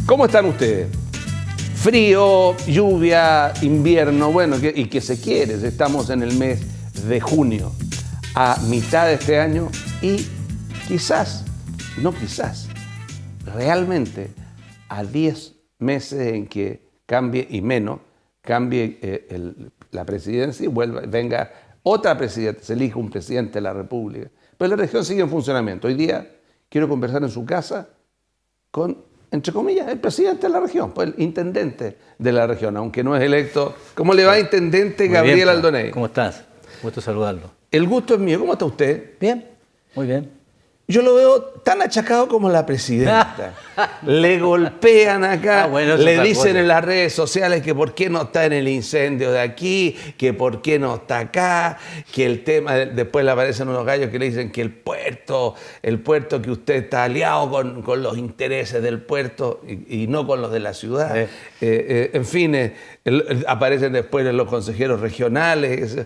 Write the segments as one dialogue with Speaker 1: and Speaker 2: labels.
Speaker 1: ¿Cómo están ustedes? Frío, lluvia, invierno, bueno, y que se quiere. Estamos en el mes de junio, a mitad de este año y quizás, no quizás, realmente a 10 meses en que cambie y menos, cambie la presidencia y venga otra presidenta, se elige un presidente de la República. Pero la región sigue en funcionamiento. Hoy día quiero conversar en su casa con, entre comillas, el presidente de la región, pues el intendente de la región, aunque no es electo. ¿Cómo le va, intendente Gabriel Aldoney?
Speaker 2: ¿Cómo estás? Gusto saludarlo.
Speaker 1: El gusto es mío. ¿Cómo está usted?
Speaker 2: Bien, muy bien.
Speaker 1: Yo lo veo tan achacado como la presidenta. Le golpean acá,
Speaker 2: bueno,
Speaker 1: le dicen en las redes sociales que por qué no está en el incendio de aquí, que por qué no está acá, que el tema, después le aparecen unos gallos que le dicen que el puerto que usted está aliado con los intereses del puerto y no con los de la ciudad. En fin, aparecen después los consejeros regionales.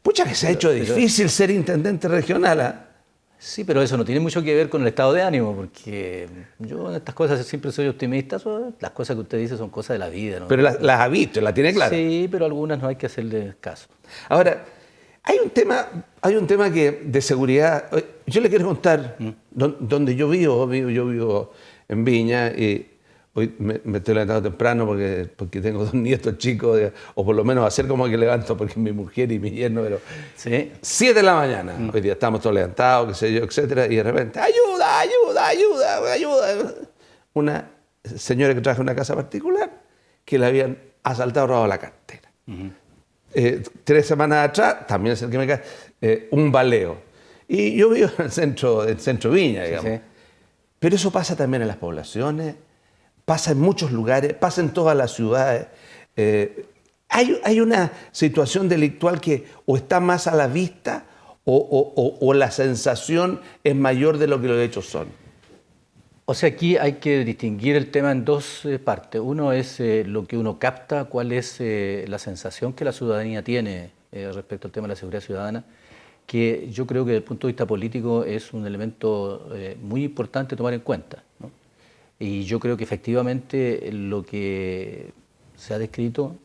Speaker 1: Pucha que se ha hecho difícil ser intendente regional, ¿ah?
Speaker 2: Sí, pero eso no tiene mucho que ver con el estado de ánimo, porque yo en estas cosas siempre soy optimista. Las cosas que usted dice son cosas de la vida, ¿no?
Speaker 1: Pero las ha visto, las tiene claras.
Speaker 2: Sí, pero algunas no hay que hacerle caso.
Speaker 1: Ahora, hay un tema que de seguridad. Yo le quiero contar donde yo vivo en Viña y hoy me estoy levantando temprano porque tengo 2 nietos chicos, o por lo menos hacer como que levanto porque mi mujer y mi yerno, pero
Speaker 2: Sí.
Speaker 1: 7 de la mañana, hoy día estamos todos levantados, qué sé yo, etcétera, y de repente, ayuda. Una señora que trabaja en una casa particular que le habían asaltado, robado la cartera. 3 semanas atrás, también es el que me cae, un baleo. Y yo vivo en el centro Viña, digamos.
Speaker 2: Sí.
Speaker 1: Pero eso pasa también en las poblaciones, pasa en muchos lugares, pasa en todas las ciudades. Hay una situación delictual que o está más a la vista o la sensación es mayor de lo que los hechos son.
Speaker 2: O sea, aquí hay que distinguir el tema en dos partes. Uno es lo que uno capta, cuál es la sensación que la ciudadanía tiene respecto al tema de la seguridad ciudadana, que yo creo que desde el punto de vista político es un elemento muy importante tomar en cuenta, ¿no? Y yo creo que efectivamente lo que se ha descrito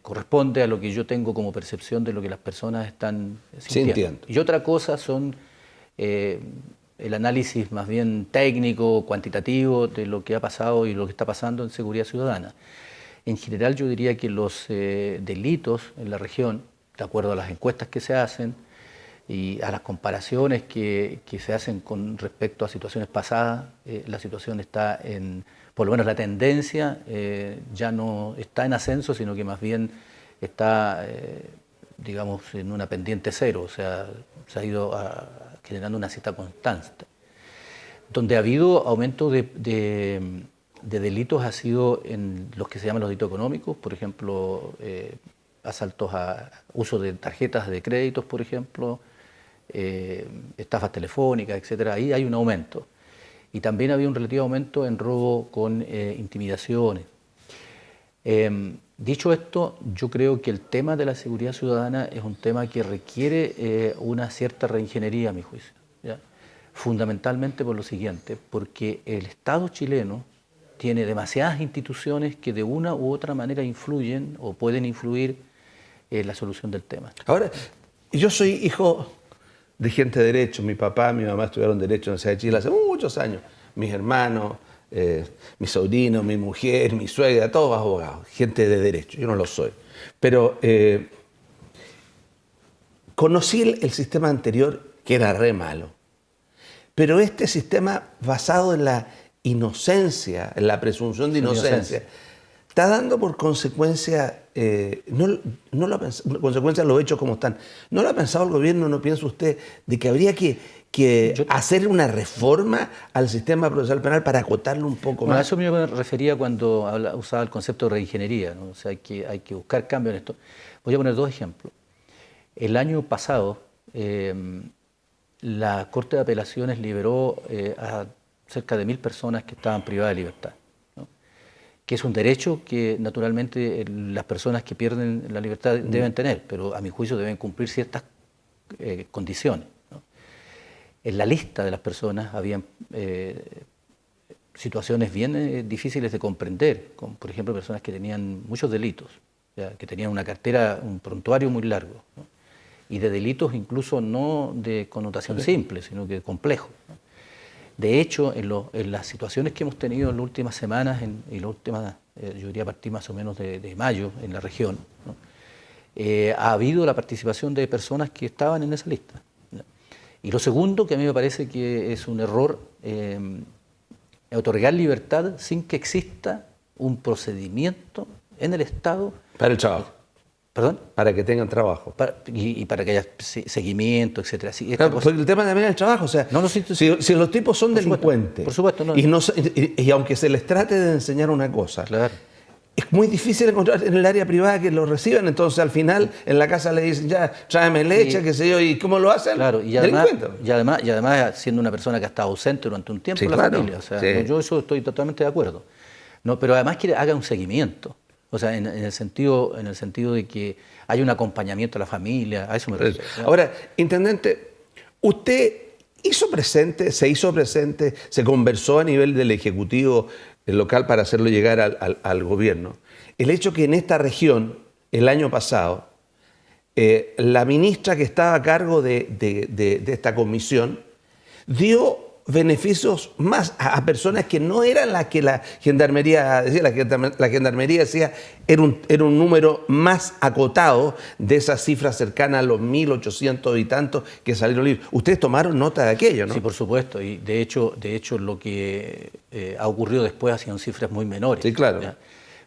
Speaker 2: corresponde a lo que yo tengo como percepción de lo que las personas están sintiendo.
Speaker 1: Sí, entiendo.
Speaker 2: Y otra cosa son el análisis más bien técnico, cuantitativo de lo que ha pasado y lo que está pasando en seguridad ciudadana. En general yo diría que los delitos en la región, de acuerdo a las encuestas que se hacen y a las comparaciones que se hacen con respecto a situaciones pasadas, la situación está por lo menos la tendencia ya no está en ascenso, sino que más bien está, digamos, en una pendiente cero, o sea, se ha ido generando una cierta constante. Donde ha habido aumento de delitos ha sido en los que se llaman los delitos económicos, por ejemplo, asaltos a uso de tarjetas de créditos, por ejemplo, estafas telefónicas, etcétera. Ahí hay un aumento. Y también había un relativo aumento en robo con intimidaciones. Dicho esto, yo creo que el tema de la seguridad ciudadana es un tema que requiere una cierta reingeniería, a mi juicio, ¿ya? Fundamentalmente por lo siguiente, porque el Estado chileno tiene demasiadas instituciones que de una u otra manera influyen o pueden influir en la solución del tema.
Speaker 1: Ahora, yo soy hijo de gente de derecho. Mi papá, mi mamá estudiaron derecho en la Universidad de Chile hace muchos años. Mis hermanos, mi sobrino, mi mujer, mi suegra, todos abogados, gente de derecho. Yo no lo soy. Pero conocí el sistema anterior, que era re malo. Pero este sistema basado en la inocencia, en la presunción de inocencia, está dando por consecuencia, consecuencia los hechos como están. ¿No lo ha pensado el gobierno, no piensa usted, de que habría que hacer una reforma al sistema procesal penal para acotarlo un poco más?
Speaker 2: A eso me refería cuando usaba el concepto de reingeniería, ¿no? O sea, hay que buscar cambios en esto. Voy a poner 2 ejemplos. El año pasado, la Corte de Apelaciones liberó a cerca de 1000 personas que estaban privadas de libertad, ¿no? Que es un derecho que naturalmente las personas que pierden la libertad deben tener, pero a mi juicio deben cumplir ciertas condiciones, ¿no? En la lista de las personas habían situaciones bien difíciles de comprender, como por ejemplo personas que tenían muchos delitos, ¿ya? Que tenían una cartera, un prontuario muy largo, ¿no? Y de delitos incluso no de connotación simple, sino que complejo, ¿no? De hecho, en las situaciones que hemos tenido en las últimas semanas, y las últimas, yo diría a partir más o menos de mayo en la región, ¿no? Ha habido la participación de personas que estaban en esa lista, ¿no? Y lo segundo, que a mí me parece que es un error, otorgar libertad sin que exista un procedimiento en el Estado.
Speaker 1: Para el trabajo.
Speaker 2: ¿Perdón?
Speaker 1: Para que tengan trabajo.
Speaker 2: Y para que haya seguimiento, etcétera. Sí,
Speaker 1: claro, porque el tema también es el trabajo. O sea, si los tipos son delincuentes,
Speaker 2: por supuesto, no.
Speaker 1: Y aunque se les trate de enseñar una cosa,
Speaker 2: claro,
Speaker 1: es muy difícil encontrar en el área privada que lo reciban. Entonces, al final, en la casa le dicen, ya, tráeme leche, qué sé yo, ¿y cómo lo hacen?
Speaker 2: Claro, y además siendo una persona que ha estado ausente durante un tiempo en la familia. O sea, yo eso estoy totalmente de acuerdo. No, pero además que haga un seguimiento. O sea, en el sentido de que haya un acompañamiento a la familia, a eso me refiero.
Speaker 1: Ahora, intendente, usted se hizo presente, se conversó a nivel del Ejecutivo local para hacerlo llegar al gobierno. El hecho que en esta región, el año pasado, la ministra que estaba a cargo de esta comisión dio beneficios más a personas que no eran las que la Gendarmería decía. La Gendarmería decía era un número más acotado de esas cifras cercanas a los 1.800 y tantos que salieron libres. Ustedes tomaron nota de aquello, ¿no?
Speaker 2: Sí, por supuesto, y de hecho lo que ha ocurrido después ha sido cifras muy menores.
Speaker 1: Sí, claro.
Speaker 2: ¿Ya?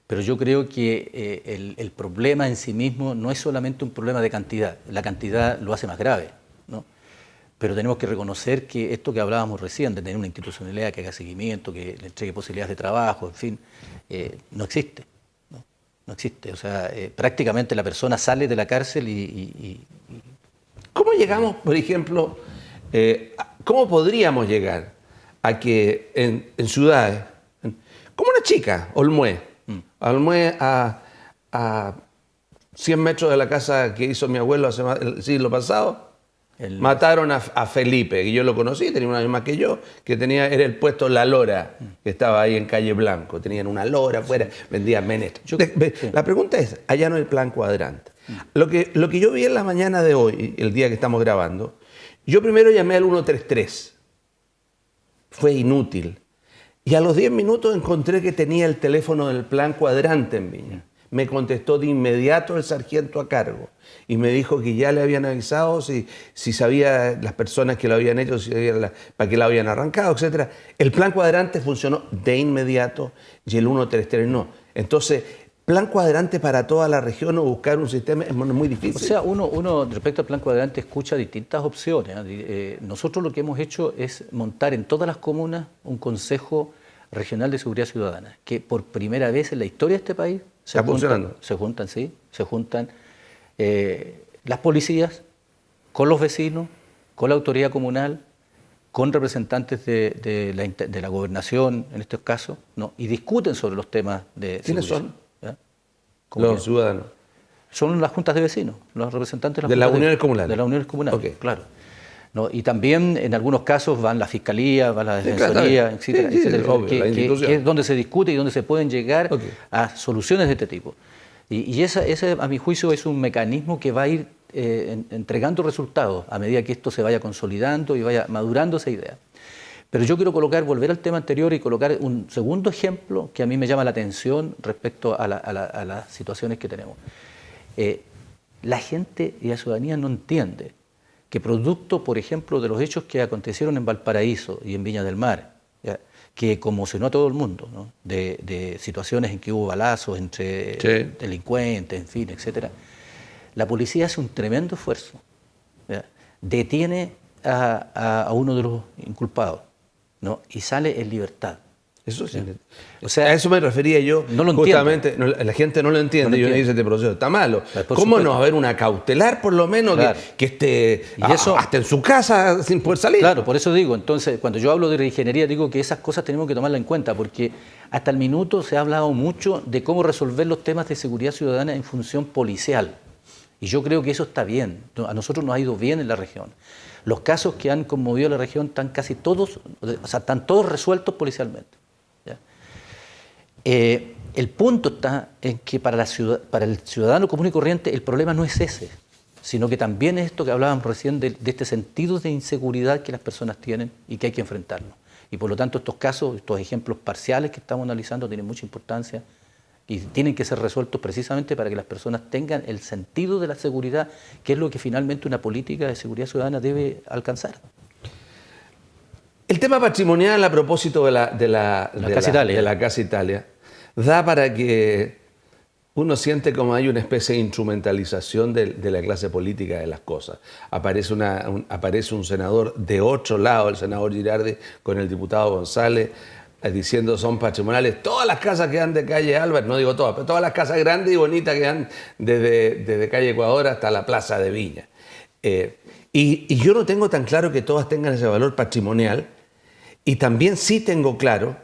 Speaker 2: Pero yo creo que el problema en sí mismo no es solamente un problema de cantidad, la cantidad lo hace más grave, ¿no? Pero tenemos que reconocer que esto que hablábamos recién, de tener una institucionalidad que haga seguimiento, que le entregue posibilidades de trabajo, en fin, no existe. No existe. O sea, prácticamente la persona sale de la cárcel y...
Speaker 1: ¿Cómo llegamos, por ejemplo, cómo podríamos llegar a que en ciudades, como una chica, Olmué, a 100 metros de la casa que hizo mi abuelo el siglo pasado, mataron a Felipe, que yo lo conocí, tenía un año más que yo, era el puesto La Lora, que estaba ahí en Calle Blanco. Tenían una lora afuera, vendían menestras. La pregunta es, allá no hay plan cuadrante. Lo que yo vi en la mañana de hoy, el día que estamos grabando, yo primero llamé al 133. Fue inútil. Y a los 10 minutos encontré que tenía el teléfono del plan cuadrante en Viña. Me contestó de inmediato el sargento a cargo y me dijo que ya le habían avisado si sabía las personas que lo habían hecho, para qué lo habían arrancado, etc. El plan cuadrante funcionó de inmediato y el 133 no. Entonces, plan cuadrante para toda la región o buscar un sistema es muy difícil.
Speaker 2: O sea, uno respecto al plan cuadrante escucha distintas opciones. Nosotros lo que hemos hecho es montar en todas las comunas un Consejo Regional de Seguridad Ciudadana, que por primera vez en la historia de este país se juntan las policías con los vecinos, con la autoridad comunal, con representantes de la gobernación, en estos casos, ¿no? Y discuten sobre los temas de
Speaker 1: ¿Quiénes
Speaker 2: seguridad.
Speaker 1: son? Los ciudadanos.
Speaker 2: Son las juntas de vecinos, los representantes
Speaker 1: de las uniones comunales.
Speaker 2: De las uniones comunales,
Speaker 1: okay.
Speaker 2: Claro. ¿No? Y también en algunos casos van la Fiscalía, va la Defensoría, etcétera, que es donde se discute y donde se pueden llegar a soluciones de este tipo. Y ese, a mi juicio, es un mecanismo que va a ir entregando resultados a medida que esto se vaya consolidando y vaya madurando esa idea. Pero yo quiero volver al tema anterior y colocar un segundo ejemplo que a mí me llama la atención respecto a las situaciones que tenemos. La gente y la ciudadanía no entiende que producto, por ejemplo, de los hechos que acontecieron en Valparaíso y en Viña del Mar, ¿ya? Que conmocionó a todo el mundo, ¿no? de situaciones en que hubo balazos entre delincuentes, en fin, etc. La policía hace un tremendo esfuerzo, ¿ya? Detiene a uno de los inculpados, ¿no? Y sale en libertad.
Speaker 1: Eso sí. O sea, a eso me refería yo.
Speaker 2: No lo
Speaker 1: justamente, la gente no lo entiende y uno dice, este proceso está malo. ¿Cómo no haber una cautelar, por lo menos, claro, que esté hasta en su casa sin poder salir?
Speaker 2: Claro, por eso digo, entonces, cuando yo hablo de reingeniería, digo que esas cosas tenemos que tomarlas en cuenta, porque hasta el minuto se ha hablado mucho de cómo resolver los temas de seguridad ciudadana en función policial. Y yo creo que eso está bien. A nosotros nos ha ido bien en la región. Los casos que han conmovido a la región están casi todos, o sea, están todos resueltos policialmente. El punto está en que para el ciudadano común y corriente el problema no es ese, sino que también es esto que hablábamos recién de este sentido de inseguridad que las personas tienen y que hay que enfrentarlo. Y por lo tanto estos casos, estos ejemplos parciales que estamos analizando tienen mucha importancia y tienen que ser resueltos precisamente para que las personas tengan el sentido de la seguridad, que es lo que finalmente una política de seguridad ciudadana debe alcanzar.
Speaker 1: El tema patrimonial a propósito de la Casa Italia da para que uno siente como hay una especie de instrumentalización de la clase política de las cosas. Aparece un senador de otro lado, el senador Girardi, con el diputado González, diciendo son patrimoniales. Todas las casas que dan de calle Álvarez, no digo todas, pero todas las casas grandes y bonitas que dan desde calle Ecuador hasta la plaza de Viña. Y yo no tengo tan claro que todas tengan ese valor patrimonial, y también sí tengo claro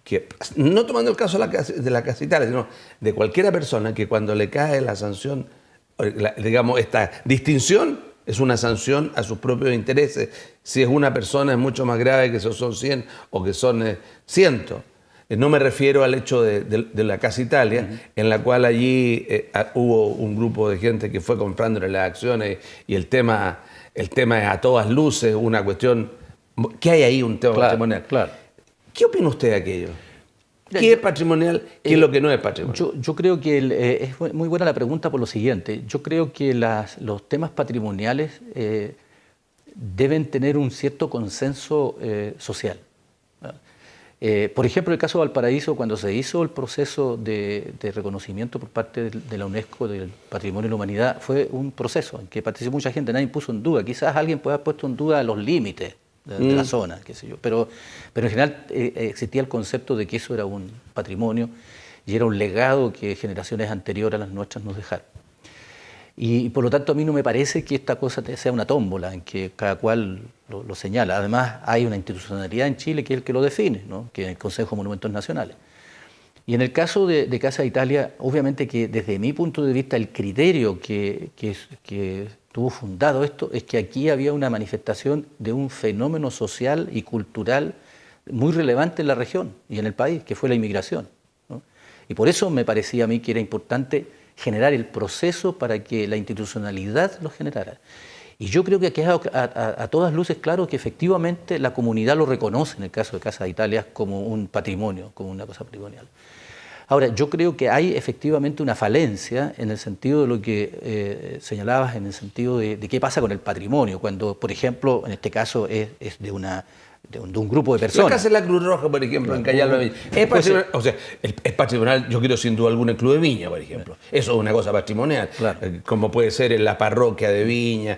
Speaker 1: que, no tomando el caso de la Casa Italia, sino de cualquiera persona que cuando le cae la sanción, digamos, esta distinción es una sanción a sus propios intereses. Si es una persona es mucho más grave que son 100 o que son 100. No me refiero al hecho de la Casa Italia, en la cual allí hubo un grupo de gente que fue comprando las acciones y el tema es a todas luces una cuestión. ¿Qué hay ahí? Un tema patrimonial.
Speaker 2: Claro.
Speaker 1: ¿Qué opina usted de aquello? ¿Qué es patrimonial? ¿Qué es lo que no es patrimonial?
Speaker 2: Yo creo que es muy buena la pregunta por lo siguiente. Yo creo que los temas patrimoniales deben tener un cierto consenso social. Por ejemplo, el caso de Valparaíso, cuando se hizo el proceso de reconocimiento por parte de la UNESCO del Patrimonio de la Humanidad, fue un proceso en que participó mucha gente, nadie puso en duda. Quizás alguien pueda haber puesto en duda los límites de la zona, qué sé yo. Pero en general existía el concepto de que eso era un patrimonio y era un legado que generaciones anteriores a las nuestras nos dejaron. Y por lo tanto a mí no me parece que esta cosa sea una tómbola en que cada cual lo señala. Además hay una institucionalidad en Chile que es el que lo define, ¿no? Que es el Consejo de Monumentos Nacionales. Y en el caso de Casa Italia, obviamente que desde mi punto de vista el criterio que tuvo fundado esto es que aquí había una manifestación de un fenómeno social y cultural muy relevante en la región y en el país, que fue la inmigración, ¿no? Y por eso me parecía a mí que era importante generar el proceso para que la institucionalidad lo generara. Y yo creo que ha quedado a todas luces claro que efectivamente la comunidad lo reconoce en el caso de Casa Italia como un patrimonio, como una cosa patrimonial. Ahora, yo creo que hay efectivamente una falencia en el sentido de lo que señalabas, en el sentido de qué pasa con el patrimonio, cuando, por ejemplo, en este caso es de un grupo de personas.
Speaker 1: La Casa de la Cruz Roja, por ejemplo, en Cayalma de Viña. Es patrimonial, o sea, es patrimonial, yo quiero sin duda alguna el Club de Viña, por ejemplo. Eso es una cosa patrimonial.
Speaker 2: Claro.
Speaker 1: Como puede ser en la parroquia de Viña,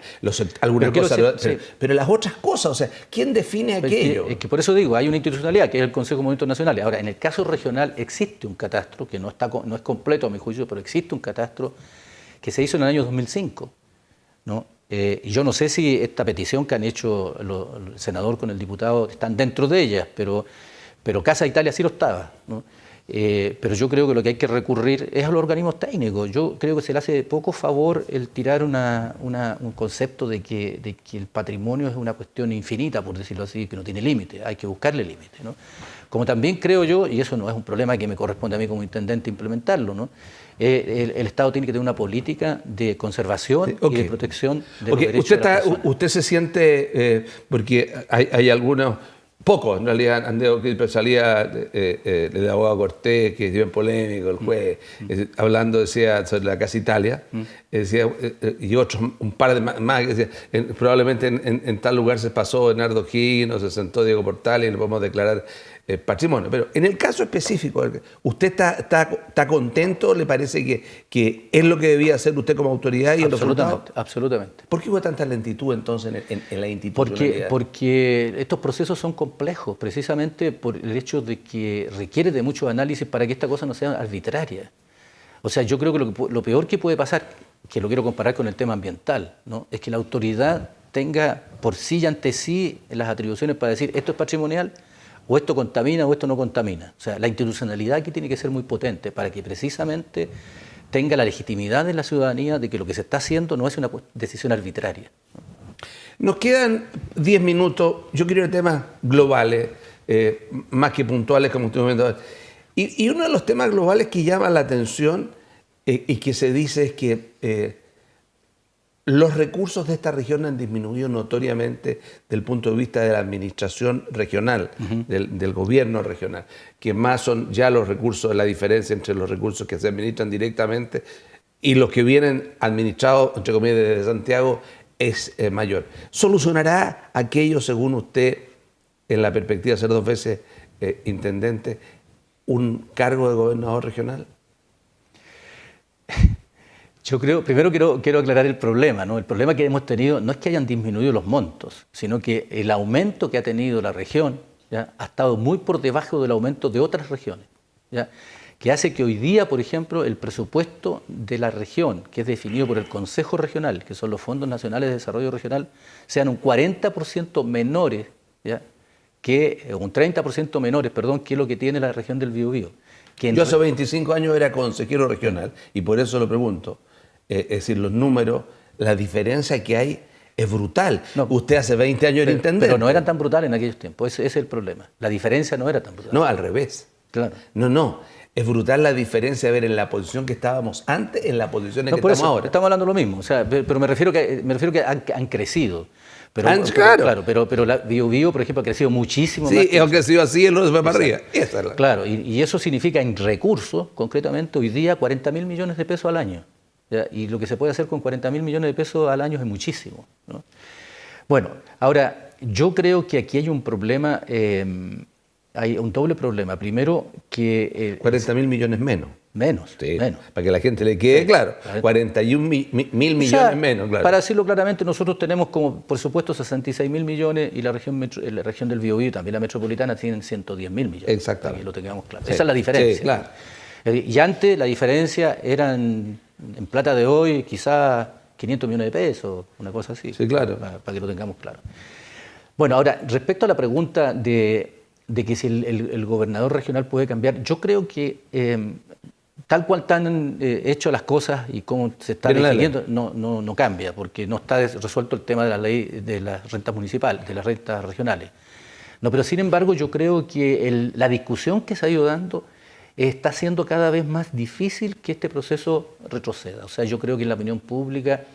Speaker 1: algunas cosas. Pero las otras cosas, o sea, ¿quién define aquello?
Speaker 2: Es que por eso digo, hay una institucionalidad que es el Consejo de Monumentos Nacionales. Ahora, en el caso regional existe un catastro, que no es completo a mi juicio, pero existe un catastro que se hizo en el año 2005, ¿no? Yo no sé si esta petición que han hecho el senador con el diputado están dentro de ellas, pero Casa Italia sí lo estaba, ¿no? Pero yo creo que lo que hay que recurrir es a los organismos técnicos. Yo creo que se le hace poco favor el tirar un concepto de que el patrimonio es una cuestión infinita, por decirlo así, que no tiene límite, hay que buscarle límite, ¿no? Como también creo yo, y eso no es un problema que me corresponde a mí como intendente implementarlo, ¿no? El Estado tiene que tener una política de conservación y de protección de los derechos de las personas.
Speaker 1: Usted se siente, porque hay algunos, pocos en realidad, Andeo, que salía el abogado Cortés, que es bien polémico, el juez, hablando, decía, sobre la Casa Italia, decía, y otros, un par de más, que decía, probablemente en tal lugar se pasó Bernardo Higgins, o se sentó Diego Portales y lo podemos declarar patrimonio. Pero en el caso específico, ¿usted está contento? ¿Le parece que es lo que debía hacer usted como autoridad y el resultado?
Speaker 2: Absolutamente.
Speaker 1: ¿Por qué hubo tanta lentitud entonces en la institucionalidad?
Speaker 2: Porque estos procesos son complejos, precisamente por el hecho de que requiere de mucho análisis para que esta cosa no sea arbitraria. O sea, yo creo que lo peor que puede pasar, que lo quiero comparar con el tema ambiental, ¿no? Es que la autoridad tenga por sí y ante sí las atribuciones para decir esto es patrimonial, o esto contamina o esto no contamina. O sea, la institucionalidad aquí tiene que ser muy potente para que precisamente tenga la legitimidad de la ciudadanía de que lo que se está haciendo no es una decisión arbitraria.
Speaker 1: Nos quedan 10 minutos. Yo quiero ir a temas globales, más que puntuales, como estoy viendo. Y uno de los temas globales que llama la atención y que se dice es que los recursos de esta región han disminuido notoriamente desde el punto de vista de la administración regional, del gobierno regional, que más son ya los recursos, la diferencia entre los recursos que se administran directamente y los que vienen administrados, entre comillas, desde Santiago, es mayor. ¿Solucionará aquello, según usted, en la perspectiva de ser 2 veces intendente, un cargo de gobernador regional?
Speaker 2: Yo creo, primero quiero aclarar el problema, ¿no? El problema que hemos tenido no es que hayan disminuido los montos, sino que el aumento que ha tenido la región, ¿ya?, ha estado muy por debajo del aumento de otras regiones, ¿ya?, que hace que hoy día, por ejemplo, el presupuesto de la región, que es definido por el Consejo Regional, que son los Fondos Nacionales de Desarrollo Regional, sean un 40% menores, ¿ya?, un 30% menores, perdón, que lo que tiene la región del Biobío.
Speaker 1: Yo hace 25 años era consejero regional y por eso lo pregunto. Es decir, los números, la diferencia que hay es brutal. No, usted hace 20 años era intendente.
Speaker 2: Pero no eran tan brutales en aquellos tiempos, ese es el problema. La diferencia no era tan brutal.
Speaker 1: No, al revés.
Speaker 2: Claro.
Speaker 1: No. Es brutal la diferencia de ver en la posición que estábamos antes, en la posición en que
Speaker 2: por
Speaker 1: estamos
Speaker 2: eso,
Speaker 1: ahora.
Speaker 2: Estamos hablando de lo mismo, o sea, pero me refiero que han crecido.
Speaker 1: Claro.
Speaker 2: Pero la Biobío, por ejemplo, ha crecido muchísimo
Speaker 1: más. Sí, ha crecido así, el otro se fue para arriba.
Speaker 2: Claro, y eso significa en recursos, concretamente, hoy día 40.000 millones de pesos al año. ¿Ya? Y lo que se puede hacer con 40.000 millones de pesos al año es muchísimo, ¿no? Bueno, ahora, yo creo que aquí hay un problema, hay un doble problema. Primero, que...
Speaker 1: 40.000 millones menos.
Speaker 2: Menos,
Speaker 1: sí,
Speaker 2: menos.
Speaker 1: Para que la gente le quede claro. 41.000 millones menos, claro.
Speaker 2: Para decirlo claramente, nosotros tenemos como, por supuesto, 66.000 millones y la región del Biobío, también la metropolitana, tienen 110.000 millones.
Speaker 1: Exactamente.
Speaker 2: Para que lo tengamos claro. Sí. Esa es la diferencia.
Speaker 1: Sí, claro.
Speaker 2: Y antes la diferencia eran, en plata de hoy, quizás 500 millones de pesos, una cosa así.
Speaker 1: Sí, claro.
Speaker 2: Para que lo tengamos claro. Bueno, ahora, respecto a la pregunta de que si el gobernador regional puede cambiar, yo creo que tal cual están hechas las cosas y cómo se está definiendo, no cambia, porque no está resuelto el tema de la ley de las rentas municipales, de las rentas regionales. No, pero sin embargo yo creo que la discusión que se ha ido dando está haciendo cada vez más difícil que este proceso retroceda. O sea, yo creo que en la opinión pública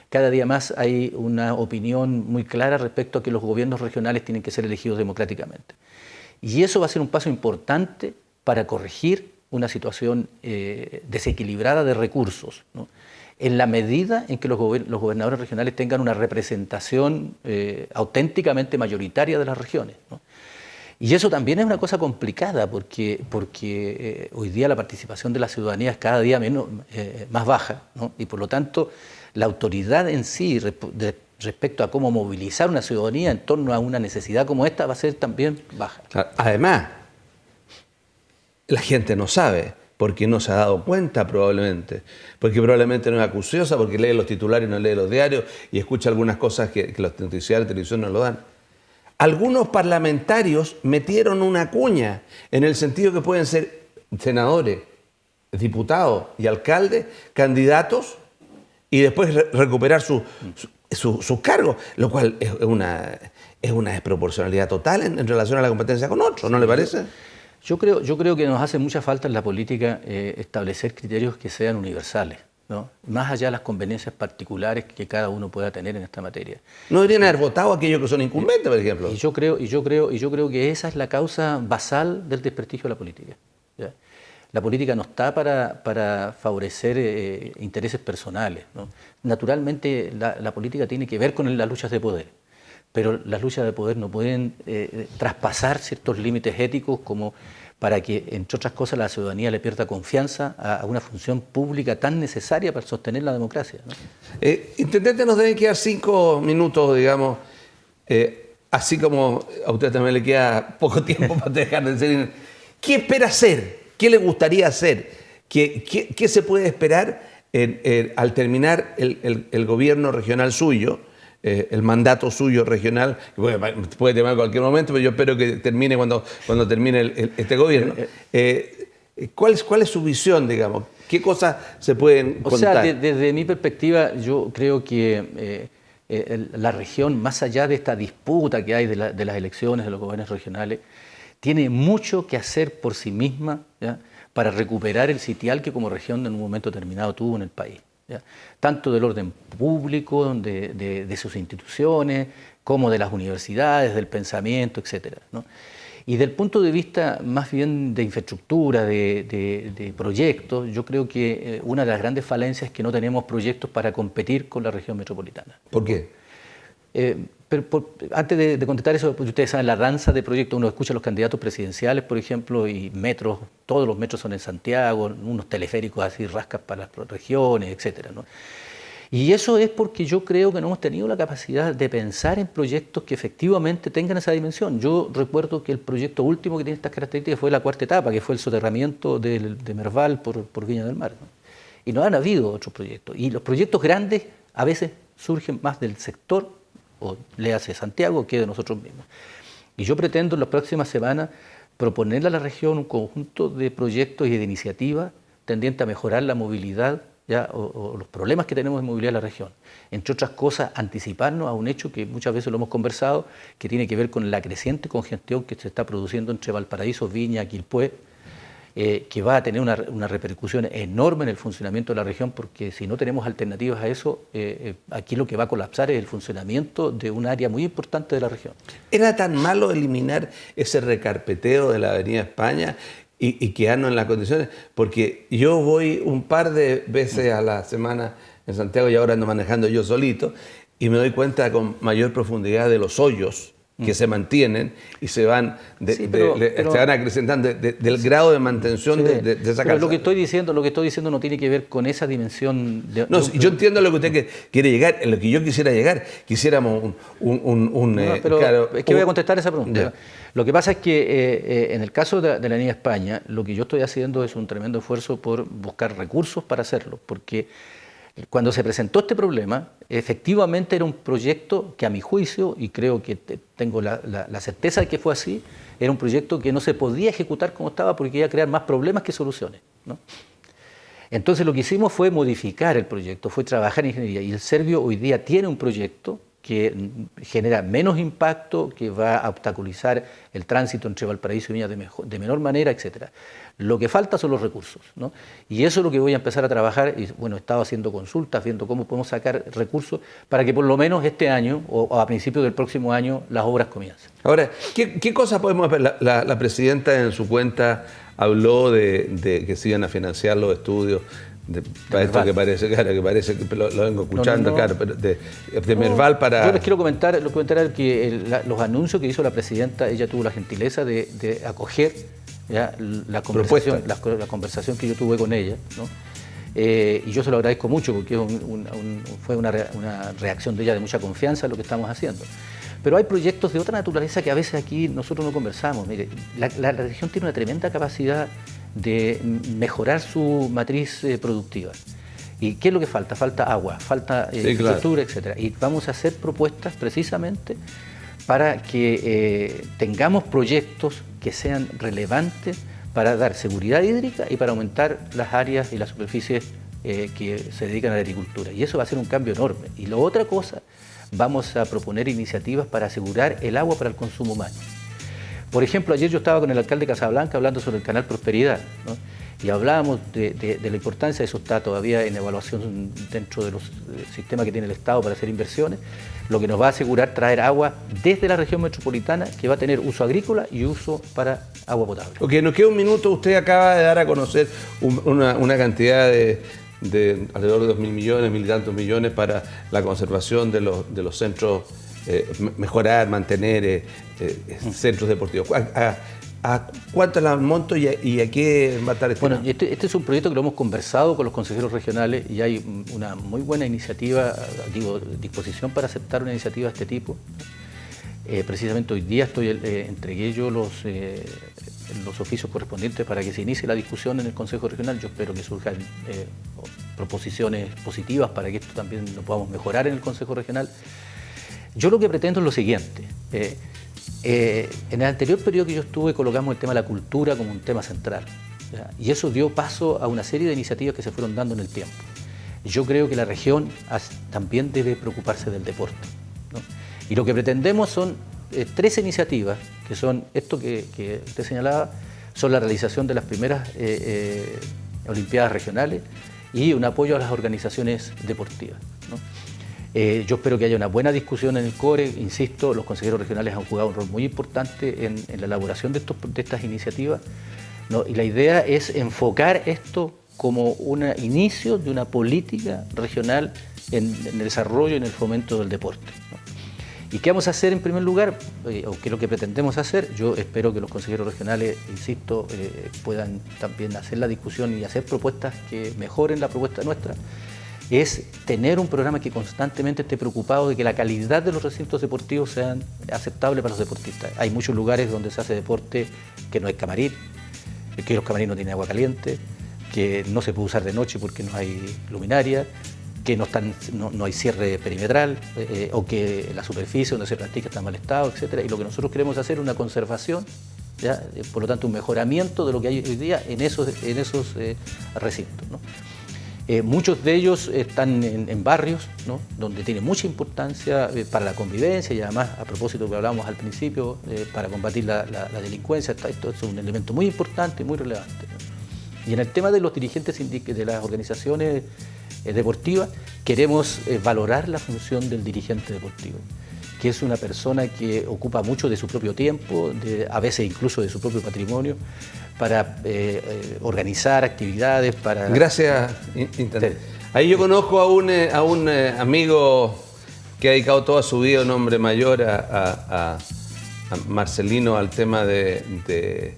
Speaker 2: cada día más hay una opinión muy clara respecto a que los gobiernos regionales tienen que ser elegidos democráticamente. Y eso va a ser un paso importante para corregir una situación desequilibrada de recursos, ¿no?, en la medida en que los gobernadores regionales tengan una representación auténticamente mayoritaria de las regiones, ¿no? Y eso también es una cosa complicada porque hoy día la participación de la ciudadanía es cada día más baja, ¿no? Y por lo tanto la autoridad en sí respecto a cómo movilizar una ciudadanía en torno a una necesidad como esta va a ser también baja.
Speaker 1: Además, la gente no sabe, porque no se ha dado cuenta probablemente, porque probablemente no es acuciosa, porque lee los titulares y no lee los diarios y escucha algunas cosas que los noticiarios de televisión no lo dan. Algunos parlamentarios metieron una cuña en el sentido que pueden ser senadores, diputados y alcaldes, candidatos, y después recuperar sus cargos, lo cual es una desproporcionalidad total en relación a la competencia con otros, ¿no le parece?
Speaker 2: Yo creo que nos hace mucha falta en la política establecer criterios que sean universales, ¿no?, más allá de las conveniencias particulares que cada uno pueda tener en esta materia.
Speaker 1: ¿No deberían haber votado aquellos que son incumbentes, por ejemplo?
Speaker 2: Y yo creo que esa es la causa basal del desprestigio de la política, ¿ya? La política no está para favorecer intereses personales, ¿no? Naturalmente la política tiene que ver con las luchas de poder, pero las luchas de poder no pueden traspasar ciertos límites éticos como para que, entre otras cosas, la ciudadanía le pierda confianza a una función pública tan necesaria para sostener la democracia, ¿no?
Speaker 1: Intendente, nos deben quedar 5 minutos, digamos, así como a usted también le queda poco tiempo para dejar de decir. ¿Qué espera hacer? ¿Qué le gustaría hacer? ¿Qué se puede esperar al terminar el gobierno regional suyo? El mandato suyo regional, que puede terminar en cualquier momento, pero yo espero que termine cuando termine este gobierno. ¿Cuál es su visión, digamos? ¿Qué cosas se pueden contar?
Speaker 2: O sea, desde mi perspectiva, yo creo que la región, más allá de esta disputa que hay de las elecciones de los gobiernos regionales, tiene mucho que hacer por sí misma, ¿ya?, para recuperar el sitial que como región en un momento determinado tuvo en el país, ¿ya?, tanto del orden público, de sus instituciones, como de las universidades, del pensamiento, etcétera, ¿no? Y del punto de vista más bien de infraestructura, de proyectos, yo creo que una de las grandes falencias es que no tenemos proyectos para competir con la región metropolitana.
Speaker 1: ¿Por qué?
Speaker 2: Antes de contestar eso, pues ustedes saben la danza de proyectos. Uno escucha a los candidatos presidenciales, por ejemplo, y metros, todos los metros son en Santiago, unos teleféricos así rascas para las regiones, etcétera, ¿no? Y eso es porque yo creo que no hemos tenido la capacidad de pensar en proyectos que efectivamente tengan esa dimensión. Yo recuerdo que el proyecto último que tiene estas características fue la cuarta etapa, que fue el soterramiento de Merval por Viña del Mar, ¿no? Y no han habido otros proyectos. Y los proyectos grandes a veces surgen más del sector, o léase Santiago, que de nosotros mismos. Y yo pretendo en las próximas semanas proponerle a la región un conjunto de proyectos y de iniciativas tendientes a mejorar la movilidad, ¿ya?, o los problemas que tenemos de movilidad en la región. Entre otras cosas, anticiparnos a un hecho que muchas veces lo hemos conversado, que tiene que ver con la creciente congestión que se está produciendo entre Valparaíso, Viña, Quilpué, que va a tener una repercusión enorme en el funcionamiento de la región, porque si no tenemos alternativas a eso, aquí lo que va a colapsar es el funcionamiento de un área muy importante de la región.
Speaker 1: ¿Era tan malo eliminar ese recarpeteo de la Avenida España y quedarnos en las condiciones? Porque yo voy un par de veces a la semana en Santiago y ahora ando manejando yo solito y me doy cuenta con mayor profundidad de los hoyos que se mantienen y se van, se van acrecentando del grado de mantención de esa calzada.
Speaker 2: Lo que estoy diciendo no tiene que ver con esa dimensión.
Speaker 1: Yo entiendo lo que usted quiere llegar, en lo que yo quisiera llegar. Quisiéramos
Speaker 2: claro, es que voy a contestar esa pregunta. Lo que pasa es que en el caso de la Avenida España, lo que yo estoy haciendo es un tremendo esfuerzo por buscar recursos para hacerlo, porque cuando se presentó este problema, efectivamente era un proyecto que a mi juicio, y creo que tengo la certeza de que fue así, era un proyecto que no se podía ejecutar como estaba porque iba a crear más problemas que soluciones, ¿no? Entonces lo que hicimos fue modificar el proyecto, fue trabajar en ingeniería, y el Servio hoy día tiene un proyecto que genera menos impacto, que va a obstaculizar el tránsito entre Valparaíso y Viña de menor manera, etcétera. Lo que falta son los recursos, ¿no? Y eso es lo que voy a empezar a trabajar, y bueno, he estado haciendo consultas, viendo cómo podemos sacar recursos para que por lo menos este año o a principios del próximo año las obras comiencen.
Speaker 1: Ahora, ¿qué cosas podemos ver? La presidenta en su cuenta habló de que se iban a financiar los estudios para esto que parece, claro, que parece que lo vengo escuchando, claro, pero de Merval para...
Speaker 2: Yo les quiero comentar que los anuncios que hizo la presidenta, ella tuvo la gentileza de acoger, ¿ya?, la conversación que yo tuve con ella, ¿no? Y yo se lo agradezco mucho porque fue una reacción de ella de mucha confianza en lo que estamos haciendo. Pero hay proyectos de otra naturaleza que a veces aquí nosotros no conversamos. Mire, la región tiene una tremenda capacidad de mejorar su matriz productiva. ¿Y qué es lo que falta? Falta agua, falta infraestructura, etcétera. Y vamos a hacer propuestas precisamente para que tengamos proyectos que sean relevantes para dar seguridad hídrica y para aumentar las áreas y las superficies que se dedican a la agricultura. Y eso va a ser un cambio enorme. Y la otra cosa, vamos a proponer iniciativas para asegurar el agua para el consumo humano. Por ejemplo, ayer yo estaba con el alcalde de Casablanca hablando sobre el canal Prosperidad, ¿no? Y hablábamos de la importancia, eso está todavía en evaluación dentro de los sistemas que tiene el Estado para hacer inversiones, lo que nos va a asegurar traer agua desde la región metropolitana, que va a tener uso agrícola y uso para agua potable.
Speaker 1: Ok, nos queda un minuto. Usted acaba de dar a conocer una cantidad de alrededor de 2.000 millones, 1.000 y tantos millones para la conservación de los centros, mejorar, mantener centros deportivos. ¿A cuánto es el monto y a qué va a estar destinado?
Speaker 2: Bueno, este es un proyecto que lo hemos conversado con los consejeros regionales y hay una muy buena iniciativa, disposición para aceptar una iniciativa de este tipo. Precisamente hoy día entregué yo los oficios correspondientes para que se inicie la discusión en el Consejo Regional. Yo espero que surjan proposiciones positivas para que esto también lo podamos mejorar en el Consejo Regional. Yo lo que pretendo es lo siguiente. En el anterior periodo que yo estuve colocamos el tema de la cultura como un tema central, ¿ya? Y eso dio paso a una serie de iniciativas que se fueron dando en el tiempo. Yo creo que la región también debe preocuparse del deporte, ¿no? Y lo que pretendemos son 3 iniciativas, que son esto que usted señalaba, son la realización de las primeras Olimpiadas regionales y un apoyo a las organizaciones deportivas, ¿no? Yo espero que haya una buena discusión en el CORE. Insisto, los consejeros regionales han jugado un rol muy importante en la elaboración de estas iniciativas, ¿no? Y la idea es enfocar esto como un inicio de una política regional en el desarrollo y en el fomento del deporte, ¿no? ¿Y qué vamos a hacer en primer lugar? ¿O qué es lo que pretendemos hacer? Yo espero que los consejeros regionales, insisto, puedan también hacer la discusión y hacer propuestas que mejoren la propuesta nuestra. Es tener un programa que constantemente esté preocupado de que la calidad de los recintos deportivos sean aceptables para los deportistas. Hay muchos lugares donde se hace deporte que no hay camarín, que los camarines no tienen agua caliente, que no se puede usar de noche porque no hay luminaria, que no hay cierre perimetral, o que la superficie donde se practica está en mal estado, etc. Y lo que nosotros queremos hacer es una conservación, ¿ya? Por lo tanto un mejoramiento de lo que hay hoy día en esos recintos, ¿no? Muchos de ellos están en barrios, ¿no? Donde tiene mucha importancia para la convivencia y además, a propósito de lo que hablábamos al principio, para combatir la delincuencia. Esto es un elemento muy importante y muy relevante, ¿no? Y en el tema de los dirigentes de las organizaciones deportivas, queremos valorar la función del dirigente deportivo, que es una persona que ocupa mucho de su propio tiempo, a veces incluso de su propio patrimonio, para organizar actividades, para...
Speaker 1: Gracias, intendente. Ahí yo conozco a un amigo que ha dedicado toda su vida, un hombre mayor, a Marcelino, al tema de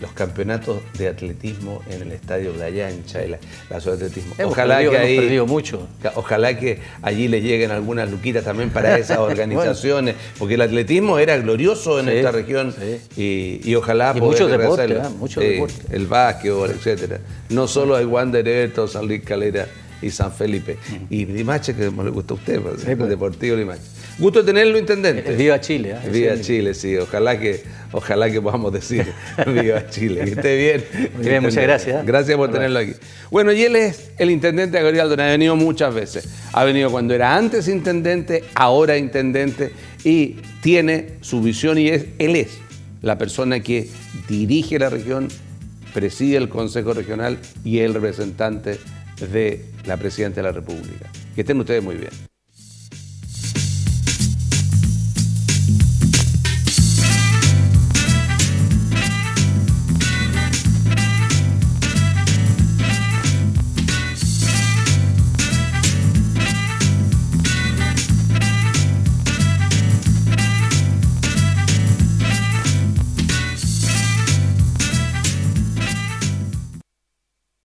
Speaker 1: los campeonatos de atletismo en el estadio Playa Ancha y la zona de atletismo.
Speaker 2: Ojalá que ahí, hemos perdido mucho.
Speaker 1: Ojalá que allí le lleguen algunas luquitas también para esas organizaciones, bueno, porque el atletismo era glorioso en esta región, y ojalá
Speaker 2: poder muchos deportes, muchos deportes.
Speaker 1: El básquetbol, etcétera. No solo hay Wander Eto, San Luis Calera y San Felipe. Y Limache, que le gusta a usted, pues, el Deportivo Limache. Gusto tenerlo, intendente.
Speaker 2: Viva Chile.
Speaker 1: Viva Chile, sí. Ojalá que podamos decir viva Chile. Que esté bien.
Speaker 2: Muy bien, muchas gracias.
Speaker 1: Gracias por tenerlo aquí. Bueno, y él es el intendente de Gabriel Aldona. Ha venido muchas veces. Ha venido cuando era antes intendente, ahora intendente, y tiene su visión y él es la persona que dirige la región, preside el Consejo Regional y es el representante de la Presidenta de la República. Que estén ustedes muy bien.